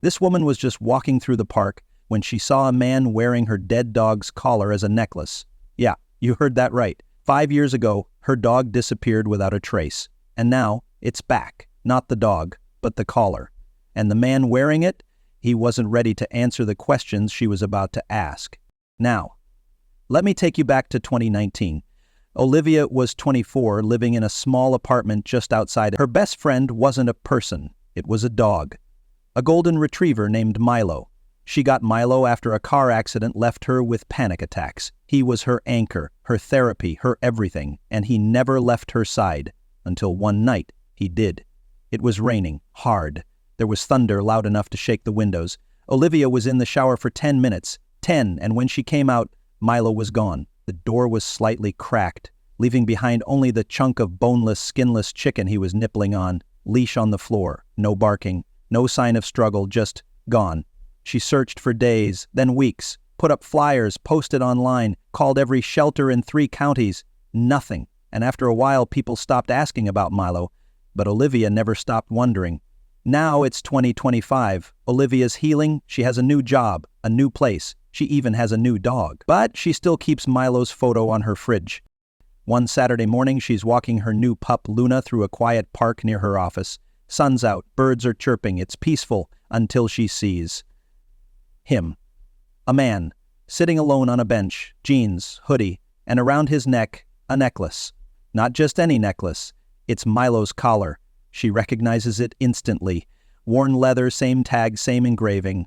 This woman was just walking through the park when she saw a man wearing her dead dog's collar as a necklace. Yeah, you heard that right. 5 years ago, her dog disappeared without a trace. And now, it's back. Not the dog, but the collar. And the man wearing it, he wasn't ready to answer the questions she was about to ask. Now, let me take you back to 2019. Olivia was 24, living in a small apartment just outside. Her best friend wasn't a person, it was a dog. A golden retriever named Milo. She got Milo after a car accident left her with panic attacks. He was her anchor, her therapy, her everything, and he never left her side. Until one night, he did. It was raining, hard. There was thunder loud enough to shake the windows. Olivia was in the shower for 10 minutes. 10, and when she came out, Milo was gone. The door was slightly cracked, leaving behind only the chunk of boneless, skinless chicken he was nibbling on. Leash on the floor, no barking, no sign of struggle, just gone. She searched for days, then weeks, put up flyers, posted online, called every shelter in 3 counties. Nothing. And after a while, people stopped asking about Milo, but Olivia never stopped wondering. Now it's 2025. Olivia's healing. She has a new job, a new place. She even has a new dog. But she still keeps Milo's photo on her fridge. One Saturday morning, she's walking her new pup Luna through a quiet park near her office. Sun's out, birds are chirping, it's peaceful, until she sees him. A man, sitting alone on a bench, jeans, hoodie, and around his neck, a necklace. Not just any necklace, it's Milo's collar. She recognizes it instantly. Worn leather, same tag, same engraving.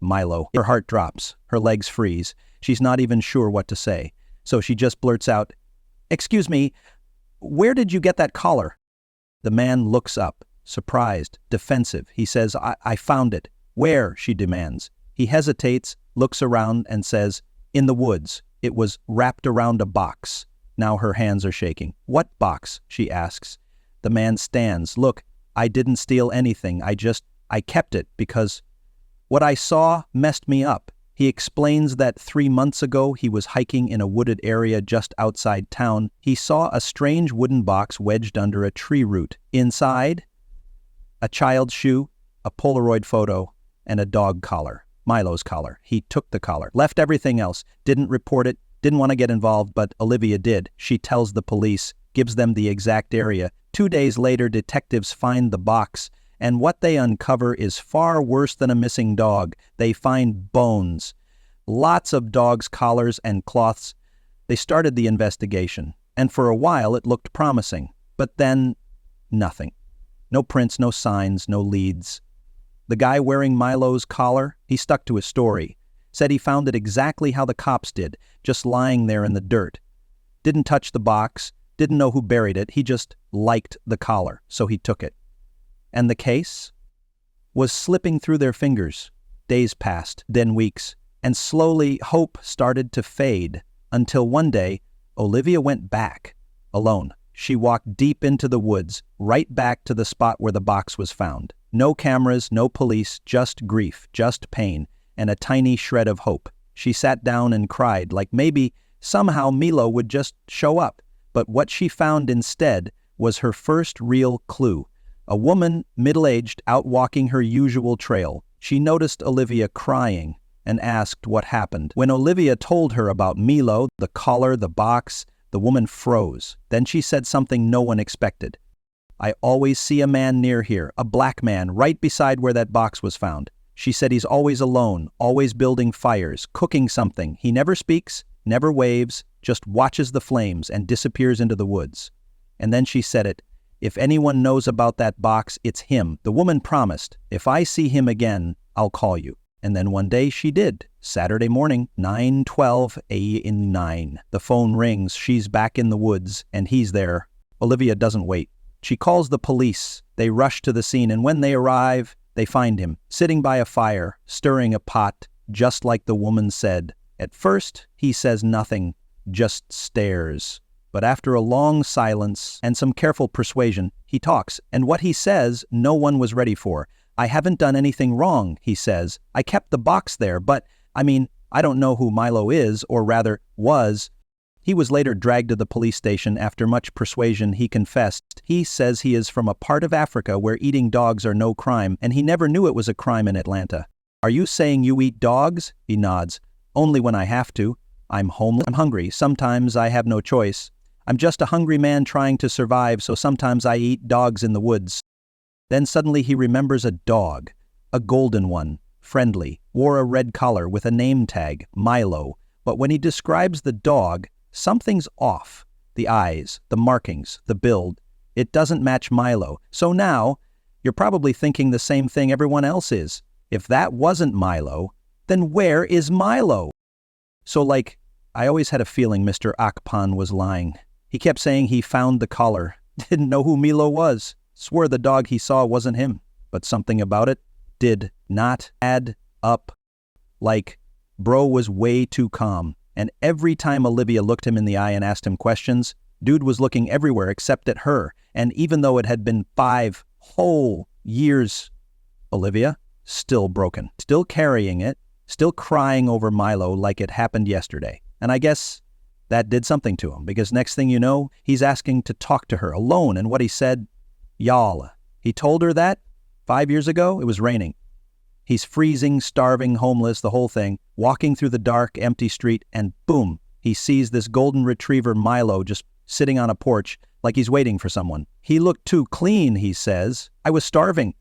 Milo. Her heart drops, her legs freeze. She's not even sure what to say. So she just blurts out, "Excuse me, where did you get that collar?" The man looks up, surprised, defensive. He says, I found it. Where? She demands. He hesitates, looks around, and says, "In the woods. It was wrapped around a box." Now her hands are shaking. "What box?" she asks. The man stands. "Look, I didn't steal anything. I kept it because what I saw messed me up." He explains that 3 months ago he was hiking in a wooded area just outside town. He saw a strange wooden box wedged under a tree root. Inside, a child's shoe, a Polaroid photo, and a dog collar. Milo's collar. He took the collar, left everything else, didn't report it, didn't want to get involved, but Olivia did. She tells the police, gives them the exact area. 2 days later, detectives find the box, and what they uncover is far worse than a missing dog. They find bones. Lots of dogs' collars and cloths. They started the investigation, and for a while it looked promising. But then, nothing. No prints, no signs, no leads. The guy wearing Milo's collar, he stuck to his story. Said he found it exactly how the cops did, just lying there in the dirt. Didn't touch the box, didn't know who buried it, he just liked the collar, so he took it. And the case was slipping through their fingers. Days passed, then weeks, and slowly hope started to fade, until one day, Olivia went back, alone. She walked deep into the woods, right back to the spot where the box was found. No cameras, no police, just grief, just pain, and a tiny shred of hope. She sat down and cried, like maybe somehow Milo would just show up. But what she found instead was her first real clue. A woman, middle-aged, out walking her usual trail. She noticed Olivia crying and asked what happened. When Olivia told her about Milo, the collar, the box, the woman froze. Then she said something no one expected. "I always see a man near here, a black man, right beside where that box was found." She said he's always alone, always building fires, cooking something. He never speaks, never waves, just watches the flames and disappears into the woods. And then she said it. "If anyone knows about that box, it's him." The woman promised, "If I see him again, I'll call you." And then one day she did. Saturday morning, 9:12 a.m. The phone rings, she's back in the woods, and he's there. Olivia doesn't wait. She calls the police. They rush to the scene, and when they arrive, they find him, sitting by a fire, stirring a pot, just like the woman said. At first, he says nothing, just stares. But after a long silence and some careful persuasion, he talks, and what he says, no one was ready for. "I haven't done anything wrong," he says. "I kept the box there, but, I don't know who Milo is, or rather, was." He was later dragged to the police station. After much persuasion, he confessed. He says he is from a part of Africa where eating dogs are no crime, and he never knew it was a crime in Atlanta. Are you saying you eat dogs? He nods. Only when I have to. I'm homeless. I'm hungry. Sometimes I have no choice. I'm just a hungry man trying to survive, so sometimes I eat dogs in the woods. Then suddenly he remembers a dog. A golden one. Friendly. Wore a red collar with a name tag. Milo. But when he describes the dog, something's off. The eyes, the markings, the build. It doesn't match Milo. So now, you're probably thinking the same thing everyone else is. If that wasn't Milo, then where is Milo? So I always had a feeling Mr. Akpan was lying. He kept saying he found the collar. Didn't know who Milo was. Swore the dog he saw wasn't him. But something about it did not add up. Bro was way too calm. And every time Olivia looked him in the eye and asked him questions, dude was looking everywhere except at her. And even though it had been 5 whole years, Olivia, still broken, still carrying it, still crying over Milo like it happened yesterday. And I guess that did something to him, because next thing you know, he's asking to talk to her alone. And what he said, y'all. He told her that 5 years ago. It was raining. He's freezing, starving, homeless, the whole thing, walking through the dark, empty street, and boom, he sees this golden retriever Milo just sitting on a porch like he's waiting for someone. He looked too clean, he says. I was starving.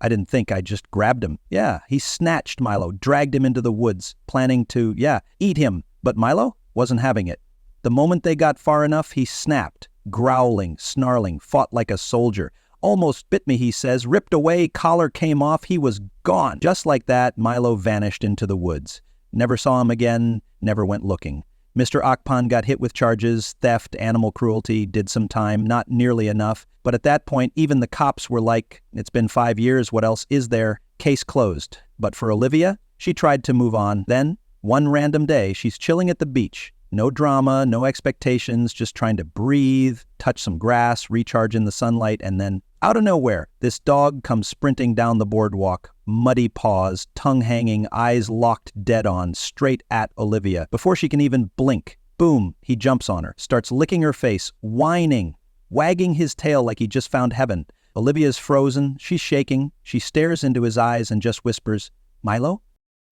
I didn't think. I just grabbed him. Yeah, he snatched Milo, dragged him into the woods, planning to, eat him. But Milo wasn't having it. The moment they got far enough, he snapped, growling, snarling, fought like a soldier. Almost bit me, he says, ripped away, collar came off, he was gone. Just like that, Milo vanished into the woods. Never saw him again, never went looking. Mr. Akpan got hit with charges, theft, animal cruelty, did some time, not nearly enough. But at that point, even the cops were like, it's been 5 years, what else is there? Case closed. But for Olivia, she tried to move on. Then, one random day, she's chilling at the beach. No drama, no expectations, just trying to breathe, touch some grass, recharge in the sunlight, and then, out of nowhere, this dog comes sprinting down the boardwalk, muddy paws, tongue hanging, eyes locked dead on, straight at Olivia. Before she can even blink, boom, he jumps on her, starts licking her face, whining, wagging his tail like he just found heaven. Olivia's frozen, she's shaking, she stares into his eyes and just whispers, Milo?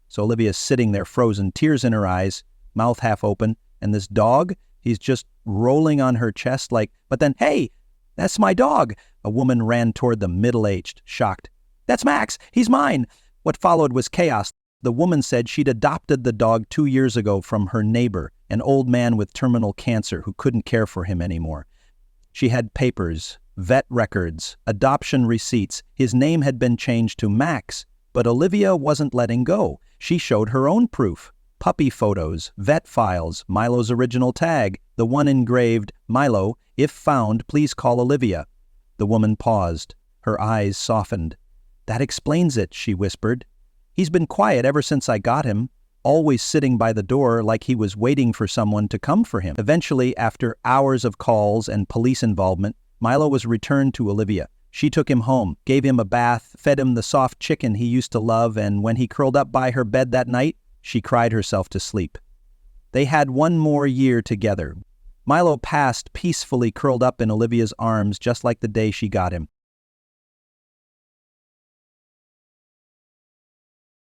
So Olivia's sitting there frozen, tears in her eyes, mouth half open, and this dog, he's just rolling on her chest but then, hey, that's my dog. A woman ran toward them, middle-aged, shocked. That's Max. He's mine. What followed was chaos. The woman said she'd adopted the dog 2 years ago from her neighbor, an old man with terminal cancer who couldn't care for him anymore. She had papers, vet records, adoption receipts. His name had been changed to Max, but Olivia wasn't letting go. She showed her own proof. Puppy photos, vet files, Milo's original tag, the one engraved, Milo, if found, please call Olivia. The woman paused. Her eyes softened. That explains it, she whispered. He's been quiet ever since I got him, always sitting by the door like he was waiting for someone to come for him. Eventually, after hours of calls and police involvement, Milo was returned to Olivia. She took him home, gave him a bath, fed him the soft chicken he used to love, and when he curled up by her bed that night, she cried herself to sleep. They had 1 more year together. Milo passed peacefully curled up in Olivia's arms just like the day she got him.